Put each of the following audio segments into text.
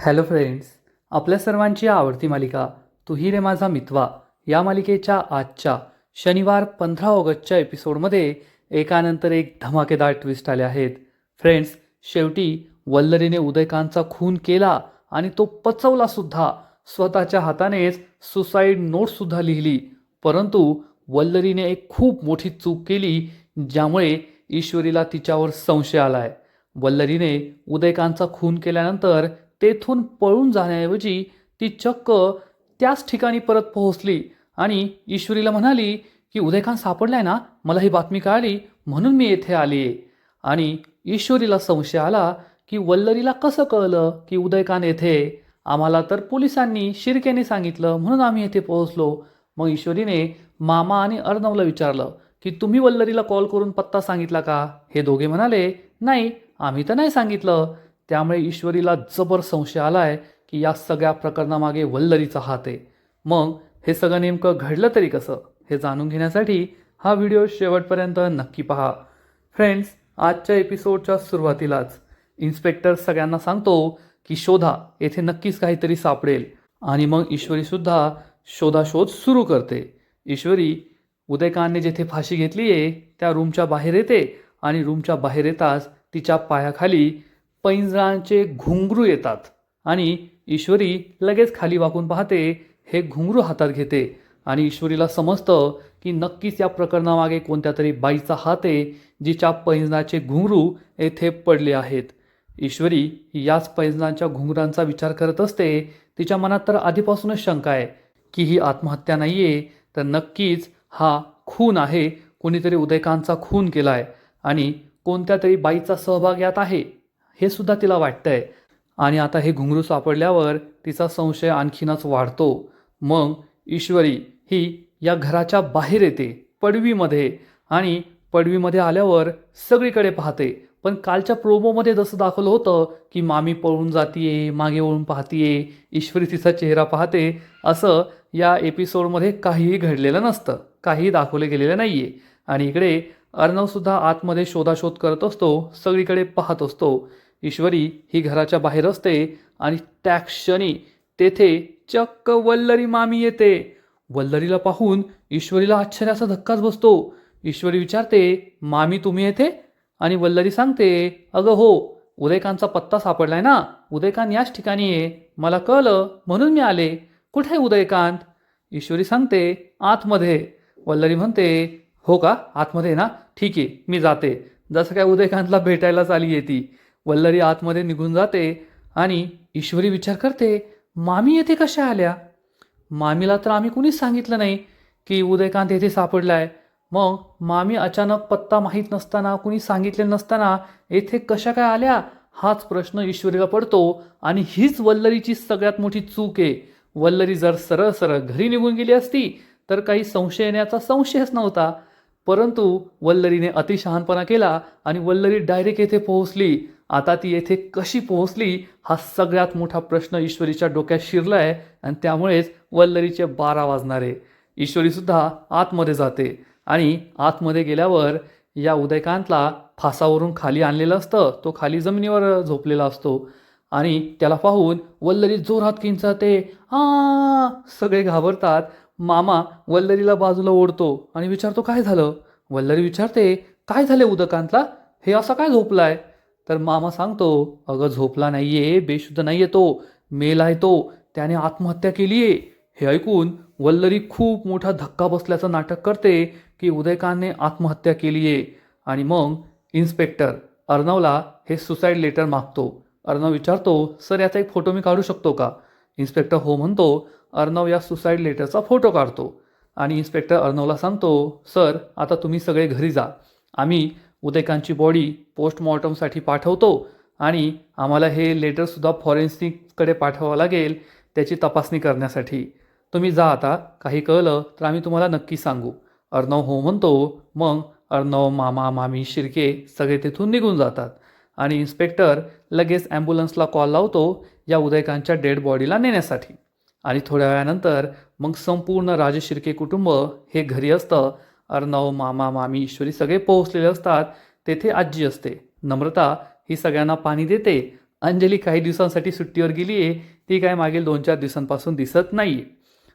Hello friends, आपल्या सर्वांची आवडती मालिका तू ही रे माझा मितवा या मालिकेच्या आजच्या शनिवार 15 ऑगस्टच्या एपिसोडमध्ये एकानंतर एक धमाकेदार ट्विस्ट आले आहेत. फ्रेंड्स, शेवटी वल्लरीने उदयकांतचा खून केला आणि तो पचवला सुद्धा. स्वतःच्या हातानेच सुसाईड नोटसुद्धा लिहिली. परंतु वल्लरीने एक खूप मोठी चूक केली, ज्यामुळे ईश्वरीला तिच्यावर संशय आलाय. वल्लरीने उदयकांतचा खून केल्यानंतर तेथून पळून जाण्याऐवजी ती चक्क त्याच ठिकाणी परत पोहोचली आणि ईश्वरीला म्हणाली की उदयकांत सापडलाय ना, मला ही बातमी कळाली म्हणून मी येथे आली आहे. आणि ईश्वरीला संशय आला की वल्लरीला कसं कळलं की उदयकांत येथे, आम्हाला तर पोलिसांनी शिर्केने सांगितलं म्हणून आम्ही येथे पोहोचलो. मग ईश्वरीने मामा आणि अर्णवला विचारलं की तुम्ही वल्लरीला कॉल करून पत्ता सांगितला का. हे दोघे म्हणाले नाही, आम्ही तर नाही सांगितलं. त्यामुळे ईश्वरीला जबर संशय आलाय की या सगळ्या प्रकरणामागे वल्लरीचा हात आहे. मग हे सगळं नेमकं घडलं तरी कसं, हे जाणून घेण्यासाठी हा व्हिडिओ शेवटपर्यंत नक्की पहा. फ्रेंड्स, आजच्या एपिसोडच्या सुरुवातीलाच इन्स्पेक्टर सगळ्यांना सांगतो की शोधा, येथे नक्कीच काहीतरी सापडेल. आणि मग ईश्वरीसुद्धा शोधाशोध सुरू करते. ईश्वरी उदयकांतने जेथे फाशी घेतली आहे त्या रूमच्या बाहेर येते आणि रूमच्या बाहेर येताच तिच्या पायाखाली पैंजणांचे घुंगरू येतात आणि ईश्वरी लगेच खाली वाकून पाहते. हे घुंगरू हातात घेते आणि ईश्वरीला समजतं की नक्कीच या प्रकरणामागे कोणत्या तरी बाईचा हात आहे, जिच्या पैंजणाचे घुंगरू येथे पडले आहेत. ईश्वरी याच पैंजणांच्या घुंगरांचा विचार करत असते. तिच्या मनात तर आधीपासूनच शंका आहे की ही आत्महत्या नाही आहे, तर नक्कीच हा खून आहे. कोणीतरी उदयकांतचा खून केला आहे आणि कोणत्या तरी बाईचा सहभाग यात आहे, हे सुद्धा तिला वाटतंय. आणि आता हे घुंगरू सापडल्यावर तिचा संशय आणखीनच वाढतो. मग ईश्वरी ही या घराच्या बाहेर येते पडवीमध्ये आणि पडवीमध्ये आल्यावर सगळीकडे पाहते. पण कालच्या प्रोमोमध्ये जसं दाखवलं होतं की मामी पळून जातीये, मागे वळून पाहतीये, ईश्वरी तिचा चेहरा पाहते, असं या एपिसोडमध्ये काहीही घडलेलं नसतं, काहीही दाखवले गेलेलं नाही आहे. आणि इकडे अर्णवसुद्धा आतमध्ये शोधाशोध करत असतो, सगळीकडे पाहत असतो. ईश्वरी ही घराच्या बाहेर असते आणि त्या क्षणी तेथे चक्क वल्लरी मामी येते. वल्लरीला पाहून ईश्वरीला आश्चर्याचा धक्काच बसतो. ईश्वरी विचारते, मामी तुम्ही येथे. आणि वल्लरी सांगते, अगं हो, उदयकांतचा पत्ता सापडलाय ना, उदयकांत याच ठिकाणी आहे, मला कळलं म्हणून मी आले. कुठे आहे उदयकांत. ईश्वरी सांगते, आतमध्ये. वल्लरी म्हणते, हो का, आतमध्ये ना, ठीक आहे, मी जाते. जसं काय उदयकांतला भेटायलाच आली आहे ती. वल्लरी आतमध्ये निघून जाते आणि ईश्वरी विचार करते, मामी येथे कशा आल्या. मामीला तर आम्ही कुणीच सांगितलं नाही की उदयकांत येथे सापडलाय. मग मामी अचानक पत्ता माहीत नसताना, कुणी सांगितले नसताना येथे कशा काय आल्या, हाच प्रश्न ईश्वरीला पडतो. आणि हीच वल्लरीची सगळ्यात मोठी चूक आहे. वल्लरी जर सरळ सरळ घरी निघून गेली असती तर काही संशय येण्याचा संशयच नव्हता. परंतु वल्लरीने अतिशहाणपणा केला आणि वल्लरी डायरेक्ट येथे पोहोचली. आता ती येथे कशी पोहोचली, हा सगळ्यात मोठा प्रश्न ईश्वरीच्या डोक्यात शिरलाय आणि त्यामुळेच वल्लरीचे 12 वाजणार आहे. ईश्वरीसुद्धा आतमध्ये जाते आणि आतमध्ये गेल्यावर या उदयकांतला फासावरून खाली आणलेलं असतं. तो खाली जमिनीवर झोपलेला असतो आणि त्याला पाहून वल्लरी जोरात किंचाळते. सगळे घाबरतात. मामा वल्लरीला बाजूला ओढतो आणि विचारतो, काय झालं. वल्लरी विचारते, काय झाले उदयकांतला, हे असा काय झोपलाय. तर मामा सांगतो, अगं झोपला नाहीये, बेशुद्ध नाहीये तो, मेला आहे तो, त्याने आत्महत्या केली आहे. हे ऐकून वल्लरी खूप मोठा धक्का बसल्याचं नाटक करते की उदयकांतने आत्महत्या केली आहे. आणि मग इन्स्पेक्टर अर्णवला हे सुसाईड लेटर मागतो. अर्णव विचारतो, सर याचा एक फोटो मी काढू शकतो का. इन्स्पेक्टर हो म्हणतो. अर्णव या सुसाईड लेटरचा फोटो काढतो आणि इन्स्पेक्टर अर्णवला सांगतो, सर आता तुम्ही सगळे घरी जा, आम्ही उदयकांतची बॉडी पोस्टमॉर्टमसाठी पाठवतो आणि आम्हाला हे लेटरसुद्धा फॉरेन्सिककडे पाठवावं लागेल त्याची तपासणी करण्यासाठी. तुम्ही जा आता, काही कळलं तर आम्ही तुम्हाला नक्की सांगू. अर्णव हो म्हणतो. मग अर्णव, मामा, मामी, शिर्के सगळे तिथून निघून जातात आणि इन्स्पेक्टर लगेच ॲम्ब्युलन्सला कॉल लावतो या उदयकांतच्या डेड बॉडीला नेण्यासाठी. आणि थोड्या वेळानंतर मग संपूर्ण राजे शिर्के कुटुंब हे घरी असतं. अर्णव, मामा, मामी, ईश्वरी सगळे पोहोचलेले असतात. तेथे आजी असते. नम्रता ही सगळ्यांना पाणी देते अंजली काही दिवसांसाठी सुट्टीवर गेली आहे, ती काय मागील 2-4 दिवसांपासून दिसत नाही आहे.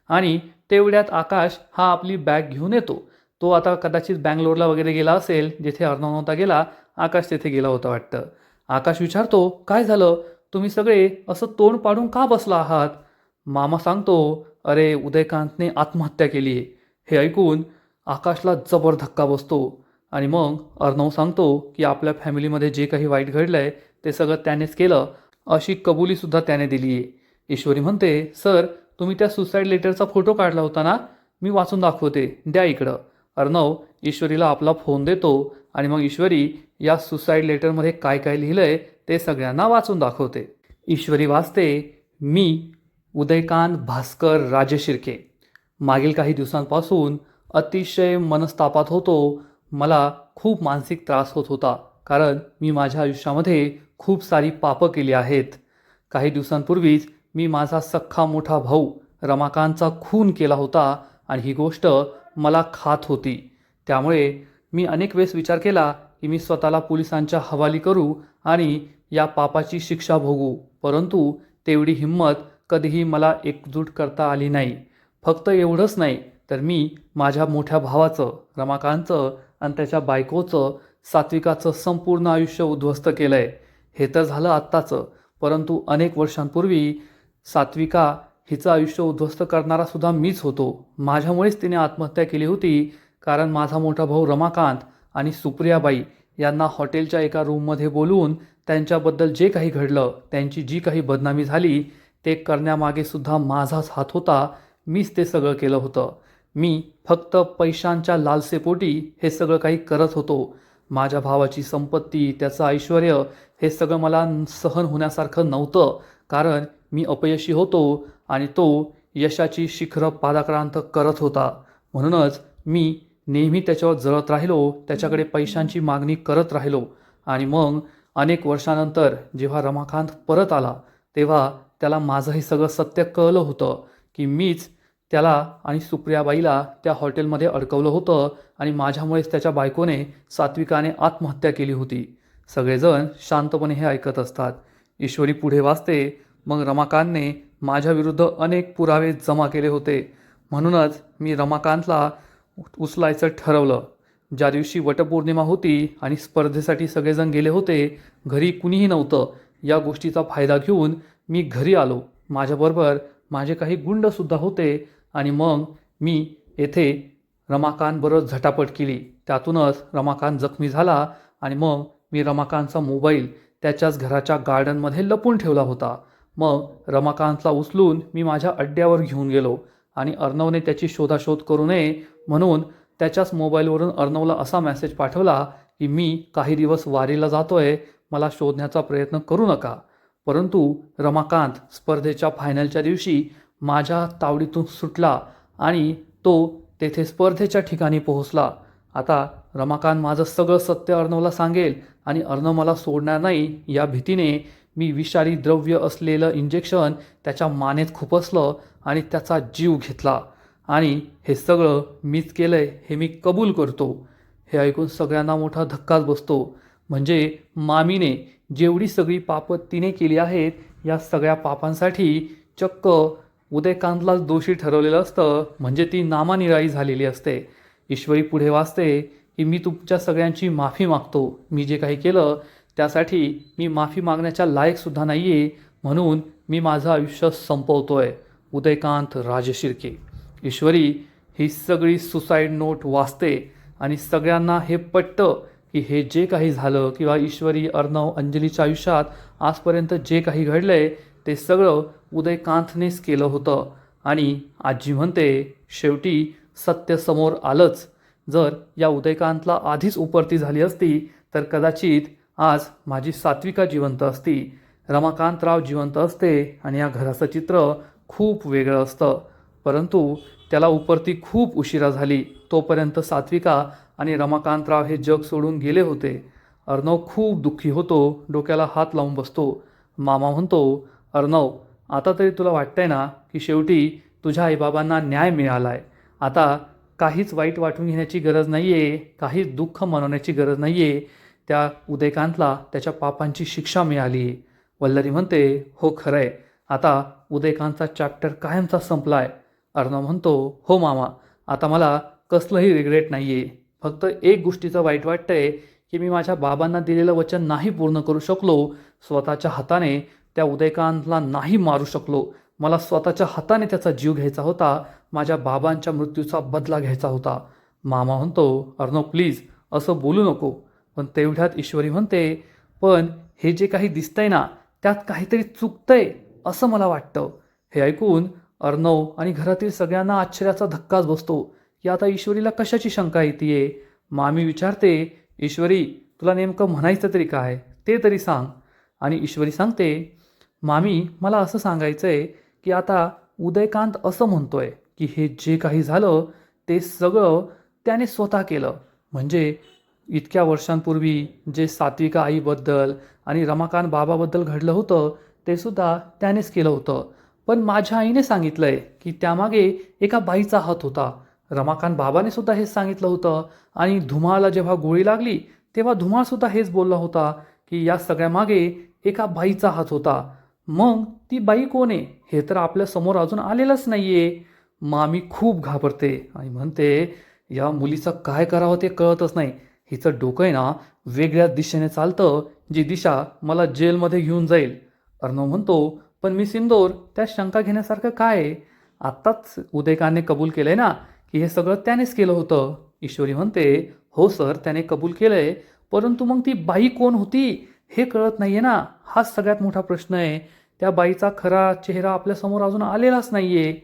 आणि तेवढ्यात आकाश हा आपली बॅग घेऊन येतो. तो आता कदाचित बँगलोरला वगैरे गेला असेल, जिथे अर्णव नव्हता गेला, आकाश तिथे गेला होता वाटतं. आकाश विचारतो, काय झालं? तुम्ही सगळे असं तोंड पाडून का बसला आहात? मामा सांगतो, अरे उदयकांतने आत्महत्या केली आहे. हे ऐकून आकाशला जबर धक्का बसतो. आणि मग अर्णव सांगतो की आपल्या फॅमिलीमध्ये जे काही वाईट घडलं आहे ते सगळं त्यानेच केलं, अशी कबुलीसुद्धा त्याने दिली आहे. ईश्वरी म्हणते, सर तुम्ही त्या सुसाईड लेटरचा फोटो काढला होता ना, मी वाचून दाखवते, द्या इकडं. अर्णव ईश्वरीला आपला फोन देतो आणि मग ईश्वरी या सुसाईड लेटरमध्ये काय काय लिहिलं आहे ते सगळ्यांना वाचून दाखवते. ईश्वरी वाचते, मी उदयकांत भास्कर राजशिर्के मागील काही दिवसांपासून अतिशय मनस्तापात होतो. मला खूप मानसिक त्रास होत होता, कारण मी माझ्या आयुष्यामध्ये खूप सारी पापं केली आहेत. काही दिवसांपूर्वीच मी माझा सख्खा मोठा भाऊ रमाकांतचा खून केला होता आणि ही गोष्ट मला खात होती. त्यामुळे मी अनेक वेळेस विचार केला की मी स्वतःला पोलिसांच्या हवाली करू आणि या पापाची शिक्षा भोगू, परंतु तेवढी हिंमत कधीही मला एकजूट करता आली नाही. फक्त एवढंच नाही तर मी माझ्या मोठ्या भावाचं रमाकांतचं आणि त्याच्या बायकोचं सात्विकाचं संपूर्ण आयुष्य उद्ध्वस्त केलं आहे. हे तर झालं आत्ताचं, परंतु अनेक वर्षांपूर्वी सात्विका हिचं आयुष्य उद्ध्वस्त करणारा सुद्धा मीच होतो. माझ्यामुळेच तिने आत्महत्या केली होती, कारण माझा मोठा भाऊ रमाकांत आणि सुप्रियाबाई यांना हॉटेलच्या एका रूममध्ये बोलवून त्यांच्याबद्दल जे काही घडलं, त्यांची जी काही बदनामी झाली, ते करण्यामागे सुद्धा माझाच हात होता. मीच ते सगळं केलं होतं. मी फक्त पैशांच्या लालसेपोटी हे सगळं काही करत होतो. माझ्या भावाची संपत्ती, त्याचं ऐश्वर हे सगळं मला सहन होण्यासारखं नव्हतं, कारण मी अपयशी होतो आणि तो यशाची शिखरं पादाक्रांत करत होता. म्हणूनच मी नेहमी त्याच्यावर जळत राहिलो, त्याच्याकडे पैशांची मागणी करत राहिलो. आणि मग अनेक वर्षानंतर जेव्हा रमाकांत परत आला, तेव्हा त्याला माझं हे सगळं सत्य कळलं होतं की मीच त्याला आणि सुप्रियाबाईला त्या हॉटेलमध्ये अडकवलं होतं आणि माझ्यामुळेच त्याच्या बायकोने सात्विकाने आत्महत्या केली होती. सगळेजण शांतपणे हे ऐकत असतात. ईश्वरी पुढे वाचते, मग रमाकांतने माझ्याविरुद्ध अनेक पुरावे जमा केले होते. म्हणूनच मी रमाकांतला उचलायचं ठरवलं. ज्या दिवशी वटपौर्णिमा होती आणि स्पर्धेसाठी सगळेजण गेले होते, घरी कुणीही नव्हतं. या गोष्टीचा फायदा घेऊन मी घरी आलो. माझ्याबरोबर माझे काही गुंडसुद्धा होते आणि मग मी येथे रमाकांतबरोबर झटापट केली. त्यातूनच रमाकांत जखमी झाला आणि मग मी रमाकांतचा मोबाईल त्याच्याच घराच्या गार्डनमध्ये लपून ठेवला होता. मग रमाकांतला उचलून मी माझ्या अड्ड्यावर घेऊन गेलो आणि अर्णवने त्याची शोधाशोध करू नये म्हणून त्याच्याच मोबाईलवरून अर्णवला असा मेसेज पाठवला की मी काही दिवस वारीला जातोय, मला शोधण्याचा प्रयत्न करू नका. परंतु रमाकांत स्पर्धेच्या फायनलच्या दिवशी माझ्या तावडीतून सुटला आणि तो तेथे स्पर्धेच्या ठिकाणी पोहोचला. आता रमाकांत माझं सगळं सत्य अर्णवला सांगेल आणि अर्णव मला सोडणार नाही, या भीतीने मी विषारी द्रव्य असलेलं इंजेक्शन त्याच्या मानेत खुपसलं आणि त्याचा जीव घेतला. आणि हे सगळं मीच केलंय हे मी कबूल करतो. हे ऐकून सगळ्यांना मोठा धक्काच बसतो. म्हणजे मामीने जेवढी सगळी पापं तिने केली आहेत, या सगळ्या पापांसाठी चक्क उदयकांतलाच दोषी ठरवलेलं असतं, म्हणजे ती नामानिराळी झालेली असते. ईश्वरी पुढे वाचते की मी तुमच्या सगळ्यांची माफी मागतो. मी जे काही केलं त्यासाठी मी माफी मागण्याच्या लायकसुद्धा नाही आहे, म्हणून मी माझं आयुष्य संपवतोय. उदयकांत राजशिर्के. ईश्वरी ही सगळी सुसाईड नोट वाचते आणि सगळ्यांना हे पटतं की हे जे काही झालं किंवा ईश्वरी, अर्णव, अंजलीच्या आयुष्यात आजपर्यंत जे काही घडलंय ते सगळं उदयकांतनेच केलं होतं. आणि आजी म्हणते, शेवटी सत्य समोर आलंच. जर या उदयकांतला आधीच उपरती झाली असती तर कदाचित आज माझी सात्विका जिवंत असती, रमाकांतराव जिवंत असते आणि या घराचं चित्र खूप वेगळं असतं. परंतु त्याला उपरती खूप उशिरा झाली. तोपर्यंत सात्विका आणि रमाकांतराव हे जग सोडून गेले होते. अर्णव खूप दुःखी होतो, डोक्याला हात लावून बसतो. मामा म्हणतो, अर्णव आता तरी तुला वाटतंय ना की शेवटी तुझ्या आईबाबांना न्याय मिळाला आहे. आता काहीच वाईट वाटून घेण्याची गरज नाही आहे, काहीच दुःख मनवण्याची गरज नाही आहे. त्या उदयकांतला त्याच्या पापांची शिक्षा मिळाली आहे. वल्लरी म्हणते, हो खरं आहे, आता उदयकांतचा चॅप्टर कायमचा संपला आहे. अर्णव म्हणतो, हो मामा, आता मला कसलंही रिग्रेट नाही आहे. फक्त एक गोष्टीचं वाईट वाटतंय की मी माझ्या बाबांना दिलेलं वचन नाही पूर्ण करू शकलो. स्वतःच्या हाताने त्या उदयकांतला नाही मारू शकलो. मला स्वतःच्या हाताने त्याचा जीव घ्यायचा होता. माझ्या बाबांच्या मृत्यूचा बदला घ्यायचा होता. मामा म्हणतो, अर्णव प्लीज असं बोलू नको. पण तेवढ्यात ईश्वरी म्हणते, पण हे जे काही दिसतंय ना, त्यात काहीतरी चुकतंय असं मला वाटतं. हे ऐकून अर्णव आणि घरातील सगळ्यांना आश्चर्याचा धक्काच बसतो की आता ईश्वरीला कशाची शंका येते. मामी विचारते, ईश्वरी तुला नेमकं म्हणायचं तरी काय, ते तरी सांग. आणि ईश्वरी सांगते, मामी मला असं सांगायचं आहे की आता उदयकांत असं म्हणतोय की हे जे काही झालं ते सगळं त्याने स्वतः केलं. म्हणजे इतक्या वर्षांपूर्वी जे सात्विका आईबद्दल आणि रमाकांत बाबाबद्दल घडलं होतं ते सुद्धा त्यानेच केलं होतं. पण माझ्या आईने सांगितलंय की त्यामागे एका बाईचा हात होता. रमाकांत बाबाने सुद्धा हेच सांगितलं होतं. आणि धुमाळला जेव्हा गोळी लागली तेव्हा धुमाळसुद्धा हेच बोलला होता की या सगळ्यामागे एका बाईचा हात होता. मग ती बाई कोण आहे हे तर आपल्या समोर अजून आलेलंच नाहीये. मामी खूप घाबरते आणि म्हणते, या मुलीचं काय करावं ते कळतच नाही. हिचं डोकं आहे ना वेगळ्याच दिशेने चालतं, जी दिशा मला जेलमध्ये घेऊन जाईल. अर्णव म्हणतो, पण मी सिंदूर त्यात शंका घेण्यासारखं काय आहे? आत्ताच उदयकांतने कबूल केलंय ना की हे सगळं त्यानेच केलं होतं. ईश्वरी म्हणते, हो सर त्याने कबूल केलंय, परंतु मग ती बाई कोण होती हे कळत नाहीये ना. हाच सगळ्यात मोठा प्रश्न आहे. त्या बाईचा खरा चेहरा आपल्यासमोर अजून आलेलाच नाहीये.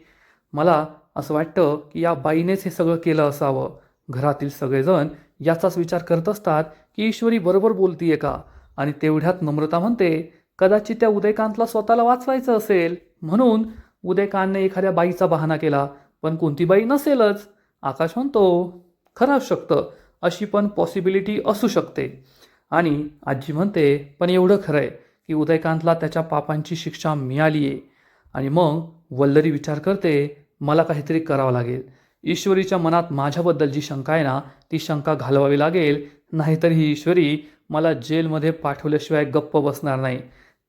मला असं वाटतं की या बाईनेच हे सगळं केलं असावं. घरातील सगळेजण याचाच विचार करत असतात की ईश्वरी बरोबर बोलतीये का. आणि तेवढ्यात नम्रता म्हणते, कदाचित त्या उदयकांतला स्वतःला वाचवायचं असेल म्हणून उदयकांतने एखाद्या बाईचा बहाणा केला. पण कोणती बाई नसेलच. आकाश म्हणतो, खरं असू शकतं, अशी पण पॉसिबिलिटी असू शकते. आणि आजी म्हणते, पण एवढं खरं आहे की उदयकांतला त्याच्या पापांची शिक्षा मिळाली आहे. आणि मग वल्लरी विचार करते, मला काहीतरी करावं लागेल. ईश्वरीच्या मनात माझ्याबद्दल जी शंका आहे ना ती शंका घालवावी लागेल. नाहीतर ही ईश्वरी मला जेलमध्ये पाठवल्याशिवाय गप्प बसणार नाही.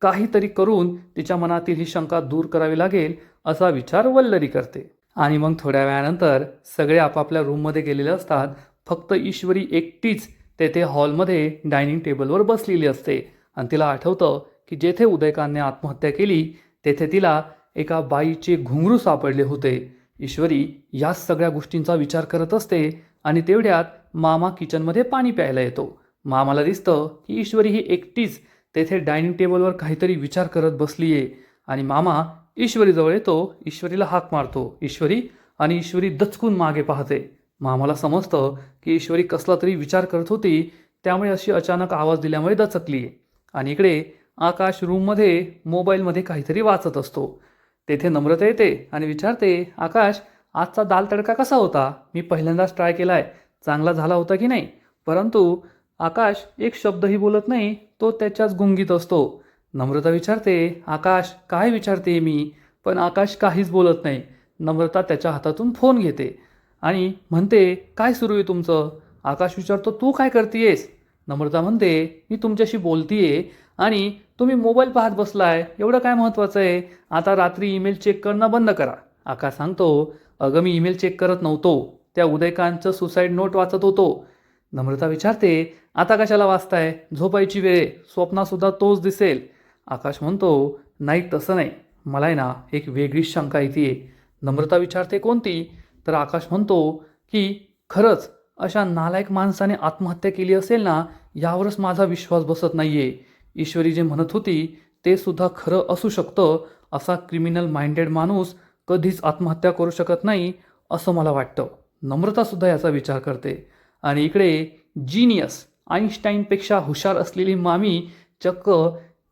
काहीतरी करून तिच्या मनातील ही शंका दूर करावी लागेल असा विचार वल्लरी करते. आणि मग थोड्या वेळानंतर सगळे आपापल्या रूममध्ये गेलेले असतात. फक्त ईश्वरी एकटीच तेथे हॉलमध्ये डायनिंग टेबलवर बसलेली असते. आणि तिला आठवतं की जेथे उदयकांतने आत्महत्या केली तेथे तिला एका बाईचे घुंगरू सापडले होते. ईश्वरी याच सगळ्या गोष्टींचा विचार करत असते. आणि तेवढ्यात मामा किचनमध्ये पाणी प्यायला येतो. मामाला दिसतं की ईश्वरी ही एकटीच तेथे डायनिंग टेबलवर काहीतरी विचार करत बसली आहे. आणि मामा ईश्वरीजवळ येतो, ईश्वरीला हाक मारतो, ईश्वरी. आणि ईश्वरी दचकून मागे पाहते. मामाला समजतं की ईश्वरी कसला तरी विचार करत होती, त्यामुळे अशी अचानक आवाज दिल्यामुळे दचकली. आणि इकडे आकाश रूममध्ये मोबाईलमध्ये काहीतरी वाचत असतो. तेथे नम्रता येते आणि विचारते, आकाश आजचा दाल तडका कसा होता? मी पहिल्यांदाच ट्राय केला आहे, चांगला झाला होता की नाही? परंतु आकाश एक शब्दही बोलत नाही, तो त्याच्याच गुंगीत असतो. नम्रता विचारते, आकाश काय विचारते मी? पण आकाश काहीच बोलत नाही. नम्रता त्याच्या हातातून फोन घेते आणि म्हणते, काय सुरू आहे तुमचं? आकाश विचारतो, तू काय करतेयस? नम्रता म्हणते, मी तुमच्याशी बोलतीये आणि तुम्ही मोबाईल पाहत बसलाय, एवढं काय महत्त्वाचं आहे? आता रात्री ईमेल चेक करणं बंद करा. आकाश सांगतो, अगं मी ईमेल चेक करत नव्हतो, त्या उदयकांतचं सुसाईड नोट वाचत होतो. नम्रता विचारते, आता कशाला वाचताय? झोपायची वेळ, स्वप्नातसुद्धा तोच दिसेल. आकाश म्हणतो, नाही तसं नाही, मला आहे ना एक वेगळीच शंका येते. नम्रता विचारते, कोणती? तर आकाश म्हणतो की खरंच अशा नालायक माणसाने आत्महत्या केली असेल ना, यावरच माझा विश्वास बसत नाहीये. ईश्वरी जे म्हणत होती ते सुद्धा खरं असू शकतं. असा क्रिमिनल माइंडेड माणूस कधीच आत्महत्या करू शकत नाही असं मला वाटतं. नम्रतासुद्धा याचा विचार करते. आणि इकडे जीनियस आईन्स्टाईनपेक्षा हुशार असलेली मामी चक्क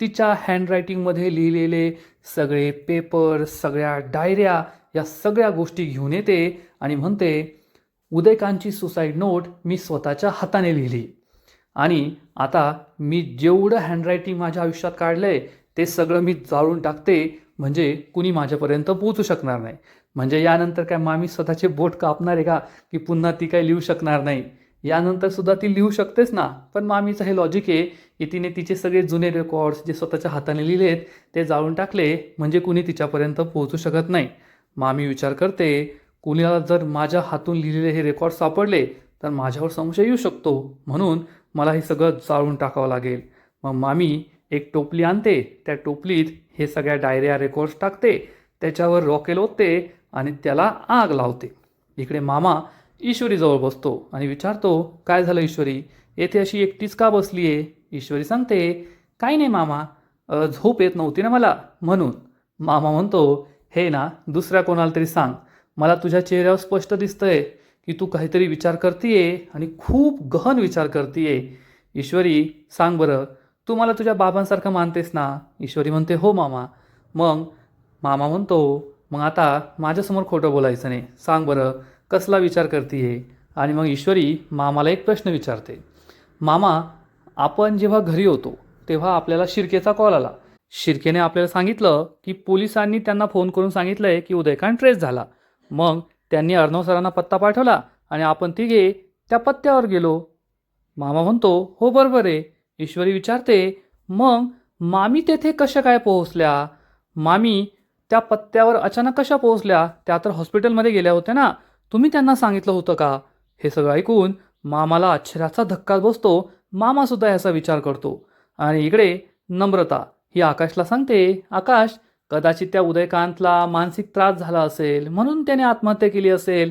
तिच्या हँडरायटिंगमध्ये लिहिलेले सगळे पेपर, सगळ्या डायऱ्या, या सगळ्या गोष्टी घेऊन येते आणि म्हणते, उदयकांतची सुसाईड नोट मी स्वतःच्या हाताने लिहिली. आणि आता मी जेवढं हँडरायटिंग माझ्या आयुष्यात काढलंय ते सगळं मी जाळून टाकते, म्हणजे कुणी माझ्यापर्यंत पोहोचू शकणार नाही. म्हणजे यानंतर काय मामी स्वतःचे बोट कापणार आहे का की पुन्हा ती काय लिहू शकणार नाही? यानंतर सुद्धा ती लिहू शकतेच ना. पण मामीचं हे लॉजिक आहे की तिने तिचे सगळे जुने रेकॉर्ड्स जे स्वतःच्या हाताने लिहिलेत ते जाळून टाकले म्हणजे कुणी तिच्यापर्यंत पोहोचू शकत नाही. मामी विचार करते, कुणाला जर माझ्या हातून लिहिलेले हे रेकॉर्ड सापडले तर माझ्यावर संशय येऊ शकतो, म्हणून मला हे सगळं जाळून टाकावं लागेल. मग मामी एक टोपली आणते, त्या टोपलीत हे सगळ्या डायऱ्या रेकॉर्ड्स टाकते, त्याच्यावर रॉकेल ओतते आणि त्याला आग लावते. इकडे मामा ईश्वरीजवळ बसतो आणि विचारतो, काय झालं ईश्वरी, येथे अशी एकटीच का बसली आहे? ईश्वरी सांगते, काही नाही मामा, झोप येत नव्हती ना मला म्हणून. मामा म्हणतो, हे ना दुसऱ्या कोणाला तरी सांग, मला तुझ्या चेहऱ्यावर स्पष्ट दिसतंय की तू काहीतरी विचार करतीये आणि खूप गहन विचार करतीये. ईश्वरी सांग बरं, तू मला तुझ्या बाबांसारखं मानतेस ना? ईश्वरी म्हणते, हो मामा. मग मामा म्हणतो, मग आता माझ्यासमोर खोटं बोलायचं नाही, सांग बरं कसला विचार करतीये? आणि मग ईश्वरी मामाला एक प्रश्न विचारते, मामा आपण जेव्हा घरी होतो तेव्हा आपल्याला शिर्केचा कॉल आला. शिर्केने आपल्याला सांगितलं की पोलिसांनी त्यांना फोन करून सांगितलंय की उदयकांत ट्रेस झाला. मग त्यांनी अर्णव सरांना पत्ता पाठवला आणि आपण तिघे त्या पत्त्यावर गेलो. मामा म्हणतो, हो बरोबर आहे. ईश्वरी विचारते, मग मामी तेथे कशा काय पोहोचल्या? मामी त्या पत्त्यावर अचानक कशा पोहोचल्या? त्या तर हॉस्पिटलमध्ये गेल्या होत्या ना, तुम्ही त्यांना सांगितलं होतं का? हे सगळं ऐकून मामाला आश्चर्याचा धक्का बसतो. मामासुद्धा याचा विचार करतो. आणि इकडे नम्रता ही आकाशला सांगते, आकाश कदाचित त्या उदयकांतला मानसिक त्रास झाला असेल म्हणून त्याने आत्महत्या केली असेल.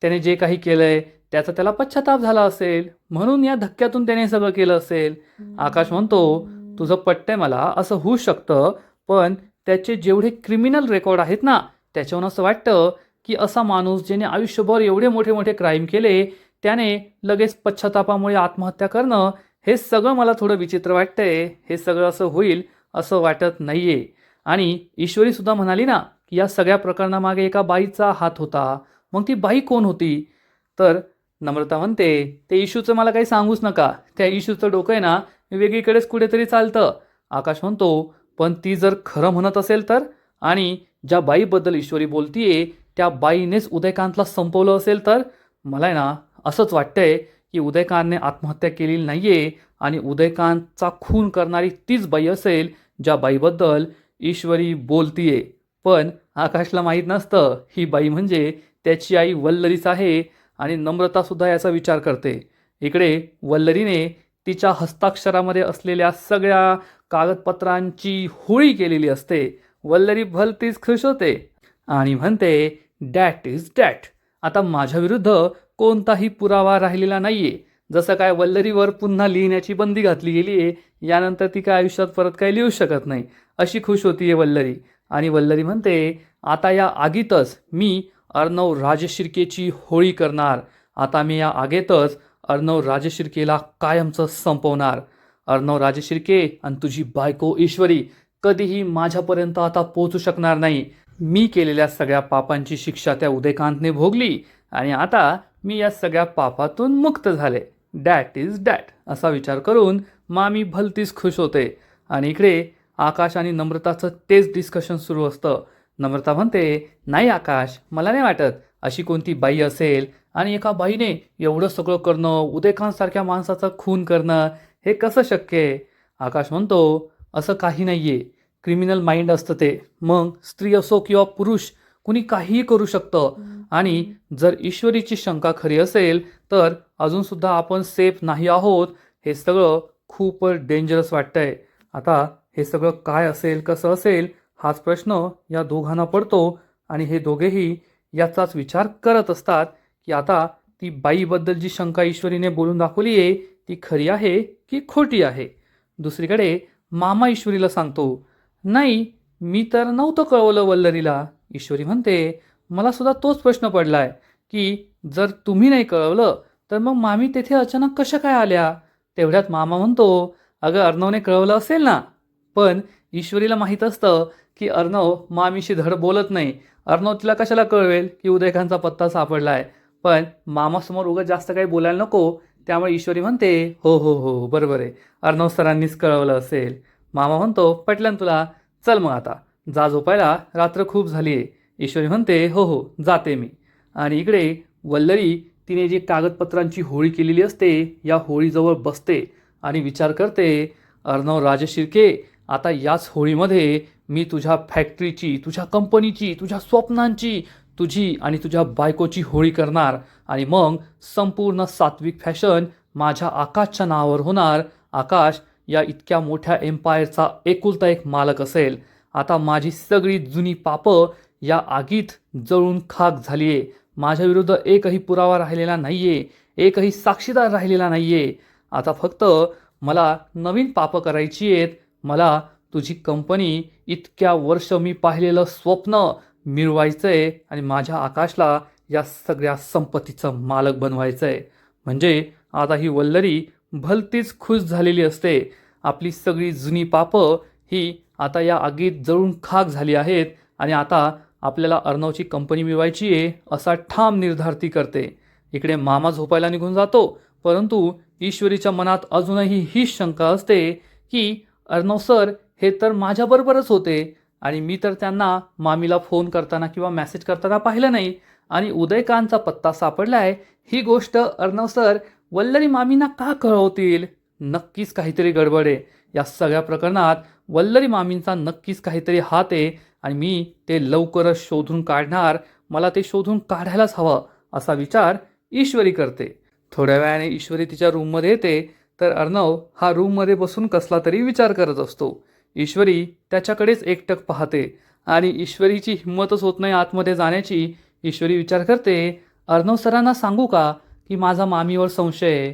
त्याने जे काही केलंय त्याचा त्याला पश्चाताप झाला असेल म्हणून या धक्क्यातून त्याने सगळं केलं असेल. आकाश म्हणतो, तुझं पटतंय मला, असं होऊ शकतं, पण त्याचे जेवढे क्रिमिनल रेकॉर्ड आहेत ना त्याच्यावरून असं वाटतं की असा माणूस ज्याने आयुष्यभर एवढे मोठे मोठे क्राईम केले त्याने लगेच पश्चातापामुळे आत्महत्या करणं, हे सगळं मला थोडं विचित्र वाटतंय. हे सगळं असं होईल असं वाटत नाहीये. आणि ईश्वरीसुद्धा म्हणाली ना की या सगळ्या प्रकरणामागे एका बाईचा हात होता. मग ती बाई कोण होती? तर नम्रता म्हणते, ते इशूचं मला काही सांगूच नका, त्या इशूचं डोकं आहे ना वेगळीकडेच कुठेतरी चालतं. आकाश म्हणतो, पण ती जर खरं म्हणत असेल तर? आणि ज्या बाईबद्दल ईश्वरी बोलतीये त्या बाईनेच उदयकांतला संपवलं असेल तर? मला आहे ना असंच वाटतंय की उदयकांतने आत्महत्या केलेली नाहीये आणि उदयकांतचा खून करणारी तीच बाई असेल ज्या बाईबद्दल ईश्वरी बोलतीये. पण आकाशला माहीत नसतं ही बाई म्हणजे त्याची आई वल्लरीच आहे. आणि नम्रतासुद्धा याचा विचार करते. इकडे वल्लरीने तिच्या हस्ताक्षरामध्ये असलेल्या सगळ्या कागदपत्रांची होळी केलेली असते. वल्लरी भलतीच खुश होते आणि म्हणते, डॅट इज डॅट. आता माझ्या विरुद्ध कोणताही पुरावा राहिलेला नाहीये. जसं काय वल्लरीवर पुन्हा लिहिण्याची बंदी घातली गेली आहे, यानंतर ती काय आयुष्यात परत काही लिहू शकत नाही, अशी खुश होतीये वल्लरी. आणि वल्लरी म्हणते, आता या आगीतच मी अर्णव राजशिर्केची होळी करणार. आता मी या आगेतच अर्णव राजशिर्केला कायमचं संपवणार. अर्णव राजशिर्के आणि तुझी बायको ईश्वरी कधीही माझ्यापर्यंत आता पोहोचू शकणार नाही. मी केलेल्या सगळ्या पापांची शिक्षा त्या उदयकांतने भोगली आणि आता मी या सगळ्या पापातून मुक्त झाले. डॅट इज डॅट असा विचार करून मामी भलतीच खुश होते. आणि इकडे आकाश आणि नम्रताचं तेच डिस्कशन सुरू असतं. नम्रता म्हणते, नाही आकाश, मला नाही वाटत अशी कोणती बाई असेल आणि एका बाईने एवढं सगळं करणं, उदयकांतसारख्या माणसाचा खून करणं, हे कसं शक्य आहे? आकाश म्हणतो, असं काही नाही आहे, क्रिमिनल माइंड असतं ते. मग स्त्री असो किंवा पुरुष, कुणी काहीही करू शकतं. आणि जर ईश्वरीची शंका खरी असेल तर अजूनसुद्धा आपण सेफ नाही आहोत. हे सगळं खूपच डेंजरस वाटतंय. आता हे सगळं काय असेल, कसं असेल, हाच प्रश्न या दोघांना पडतो. आणि हे दोघेही याचाच विचार करत असतात की आता ती बाईबद्दल जी शंका ईश्वरीने बोलून दाखवली आहे ती खरी आहे की खोटी आहे. दुसरीकडे मामा ईश्वरीला सांगतो, नाही, मी तर नव्हतं कळवलं वल्लरीला. ईश्वरी म्हणते, मला सुद्धा तोच प्रश्न पडलाय की जर तुम्ही नाही कळवलं तर मग मामी तेथे अचानक कशा काय आल्या? तेवढ्यात मामा म्हणतो, अगं अर्णवने कळवलं असेल ना. पण ईश्वरीला माहीत असतं की अर्णव मामीशी धड बोलत नाही. अर्णव तिला कशाला कळवेल की उदयकांतचा पत्ता सापडलाय. पण मामासमोर उगाच जास्त काही बोलायला नको, त्यामुळे ईश्वरी म्हणते, हो हो हो बरोबर आहे, अर्णव सरांनीच कळवलं असेल. मामा म्हणतो, पटलं ना तुला, चल मग आता जा झोपायला, रात्र खूप झाली आहे. ईश्वरी म्हणते, हो हो जाते मी. आणि इकडे वल्लरी तिने जी कागदपत्रांची होळी केलेली असते या होळीजवळ बसते आणि विचार करते, अर्णव राजशिर्के, आता याच होळीमध्ये मी तुझ्या फॅक्टरीची, तुझ्या कंपनीची, तुझ्या स्वप्नांची, तुझी आणि तुझ्या बायकोची होळी करणार आणि मग संपूर्ण सात्विक फॅशन माझ्या आकाशच्या नावावर होणार. आकाश या इतक्या मोठ्या एम्पायरचा एकुलता एक मालक असेल. आता माझी सगळी जुनी पापं या आगीत जळून खाक झालीये. माझ्या विरुद्ध एकही पुरावा राहिलेला नाहीये, एकही साक्षीदार राहिलेला नाहीये. आता फक्त मला नवीन पापं करायची आहेत. मला तुझी कंपनी, इतक्या वर्ष मी पाहिलेलं स्वप्न मिळवायचंय आणि माझ्या आकाशला या सगळ्या संपत्तीचं मालक बनवायचंय. म्हणजे आता ही वल्लरी भलतीच खुश झालेली असते. आपली सगळी जुनी पापं ही आता या आगीत जळून खाक झाली आहेत आणि आता आपल्याला अर्णवची कंपनी मिळवायची आहे असा ठाम निर्धार ती करते. इकडे मामा झोपायला निघून जातो, परंतु ईश्वरीच्या मनात अजूनही हीच शंका असते की अर्णव सर हे तर माझ्याबरोबरच होते आणि मी तर त्यांना मामीला फोन करताना किंवा मेसेज करताना पाहिलं नाही आणि उदयकांतचा पत्ता सापडलाय ही गोष्ट अर्णव सर वल्लरी मामींना का कळवतील? नक्कीच काहीतरी गडबड आहे. या सगळ्या प्रकरणात वल्लरी मामींचा नक्कीच काहीतरी हात आहे आणि मी ते लवकरच शोधून काढणार. मला ते शोधून काढायलाच हवं असा विचार ईश्वरी करते. थोड्या वेळाने ईश्वरी तिच्या रूममध्ये येते तर अर्णव हा रूममध्ये बसून कसला तरी विचार करत असतो. ईश्वरी त्याच्याकडेच एकटक पाहते आणि ईश्वरीची हिंमतच होत नाही आतमध्ये जाण्याची. ईश्वरी विचार करते, अर्णव सरांना सांगू का की माझा मामीवर संशय आहे?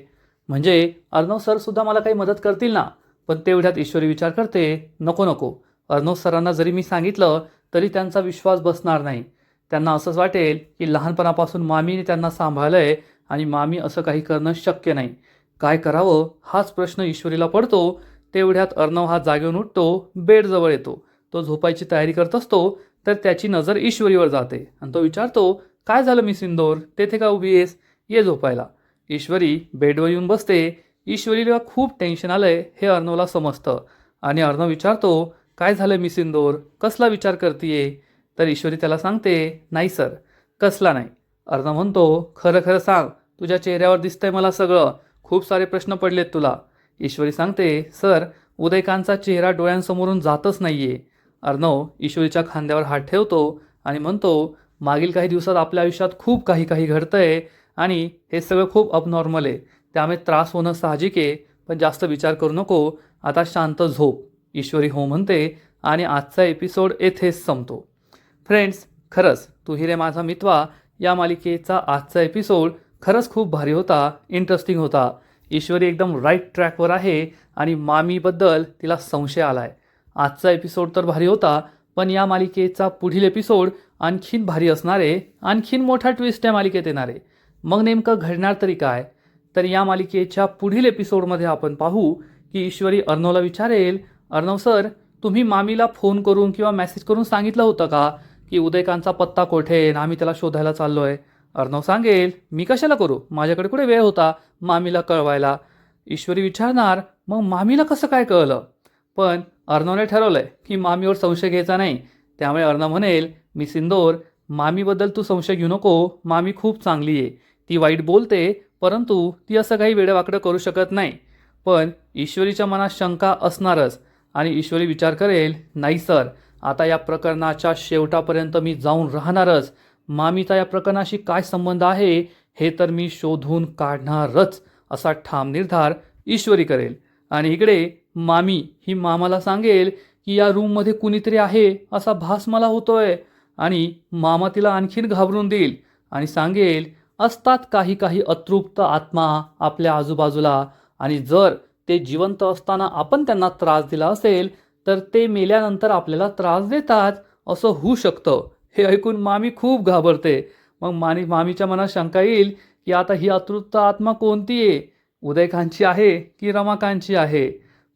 म्हणजे अर्णव सर सुद्धा मला काही मदत करतील ना? पण तेवढ्यात ईश्वरी विचार करते, नको नको, अर्णव सरांना जरी मी सांगितलं तरी त्यांचा विश्वास बसणार नाही. त्यांना असंच वाटेल की लहानपणापासून मामीने त्यांना सांभाळलंय आणि मामी असं काही करणं शक्य नाही. काय करावं हाच प्रश्न ईश्वरीला पडतो. तेवढ्यात अर्णव हा जागेवरून उठतो, बेडजवळ येतो. तो झोपायची तयारी करत असतो तर त्याची नजर ईश्वरीवर जाते आणि तो विचारतो, काय झालं मिस इंदोर, तेथे का उभी आहेस, ये झोपायला. ईश्वरी बेडवर येऊन बसते. ईश्वरीला खूप टेन्शन आलंय हे अर्णवला समजतं आणि अर्णव विचारतो, काय झालं मिस इंदोर, कसला विचार करतीये? तर ईश्वरी त्याला सांगते, नाही सर, कसला नाही. अर्णव म्हणतो, खरं खरं सांग, तुझ्या चेहऱ्यावर दिसतंय मला सगळं, खूप सारे प्रश्न पडलेत तुला. ईश्वरी सांगते, सर उदयकांतचा चेहरा डोळ्यांसमोरून जातच नाहीये. अर्णव ईश्वरीच्या खांद्यावर हात ठेवतो आणि म्हणतो, मागील काही दिवसात आपल्या आयुष्यात खूप काही काही घडतंय आणि हे सगळं खूप अबनॉर्मल आहे. त्यामुळे त्रास होणं साहजिक आहे, पण जास्त विचार करू नको, आता शांत झोप. ईश्वरी हो म्हणते आणि आजचा एपिसोड येथेच संपतो. फ्रेंड्स, खरंच तू ही रे माझा मितवा या मालिकेचा आजचा एपिसोड खरंच खूप भारी होता, इंटरेस्टिंग होता. ईश्वरी एकदम राईट ट्रॅकवर आहे आणि मामीबद्दल तिला संशय आलाय. आजचा एपिसोड तर भारी होता, पण या मालिकेचा पुढील एपिसोड आणखीन भारी असणार आहे. आणखीन मोठा ट्विस्ट या मालिकेत येणार आहे. मग नेमकं घडणार तरी काय? तर या मालिकेच्या पुढील एपिसोडमध्ये आपण पाहू की ईश्वरी अर्णवला विचारेल, अर्णव सर तुम्ही मामीला फोन करून किंवा मेसेज करून सांगितलं होतं का की उदयकांतचा पत्ता कोठे आहे आणि आम्ही त्याला शोधायला चाललो आहे? अर्णव सांगेल, मी कशाला करू, माझ्याकडे कुठे वेळ होता मामीला कळवायला. ईश्वरी विचारणार, मग मामीला कसं काय कळलं? पण अर्णवने ठरवलंय की मामीवर संशय घ्यायचा नाही. त्यामुळे अर्णव म्हणेल, मी सिंदोर, मामीबद्दल तू संशय घेऊ नको, मामी खूप चांगली आहे. ती वाईट बोलते परंतु ती असं काही वेडेवाकडं करू शकत नाही. पण ईश्वरीच्या मनात शंका असणारच आणि ईश्वरी विचार करेल, नाही सर, आता या प्रकरणाच्या शेवटापर्यंत मी जाऊन राहणारच. मामीचा या प्रकरणाशी काय संबंध आहे हे तर मी शोधून काढणारच असा ठाम निर्धार ईश्वरी करेल. आणि इकडे मामी ही मामाला सांगेल की या रूममध्ये कुणीतरी आहे असा भास मला होतोय आणि मामा तिला आणखीन घाबरून देईल आणि सांगेल, असतात काही काही अतृप्त आत्मा आपल्या आजूबाजूला आणि जर ते जिवंत असताना आपण त्यांना त्रास दिला असेल तर ते मेल्यानंतर आपल्याला त्रास देतात, असं होऊ शकतं. हे ऐकून मामी खूप घाबरते. मग मामीच्या मनात शंका येईल की आता ही अतृप्त आत्मा कोणती आहे, उदयकांतची आहे की रमाकांतची आहे?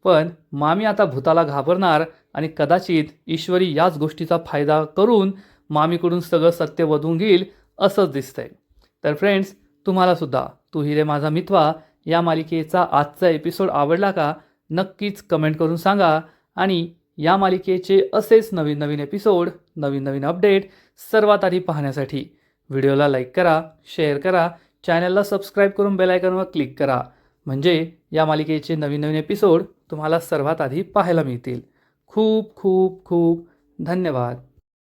पण मामी आता भूताला घाबरणार आणि कदाचित ईश्वरी याच गोष्टीचा फायदा करून मामीकडून सगळं सत्य वधून घेईल असंच दिसतंय. तर फ्रेंड्स, तुम्हालासुद्धा तू ही रे माझा मितवा या मालिकेचा आजचा एपिसोड आवडला का? नक्कीच कमेंट करून सांगा. आणि या मालिकेचे असेच नवीन नवीन एपिसोड, नवीन नवीन अपडेट सर्वात आधी पाहण्यासाठी व्हिडिओला लाईक करा, शेअर करा चॅनलला सबस्क्राईब करून बेल आयकॉनवर क्लिक करा. म्हणजे या मालिकेचे नवीन नवीन एपिसोड तुम्हाला सर्वात आधी पाहायला मिळतील. खूप खूप खूप धन्यवाद.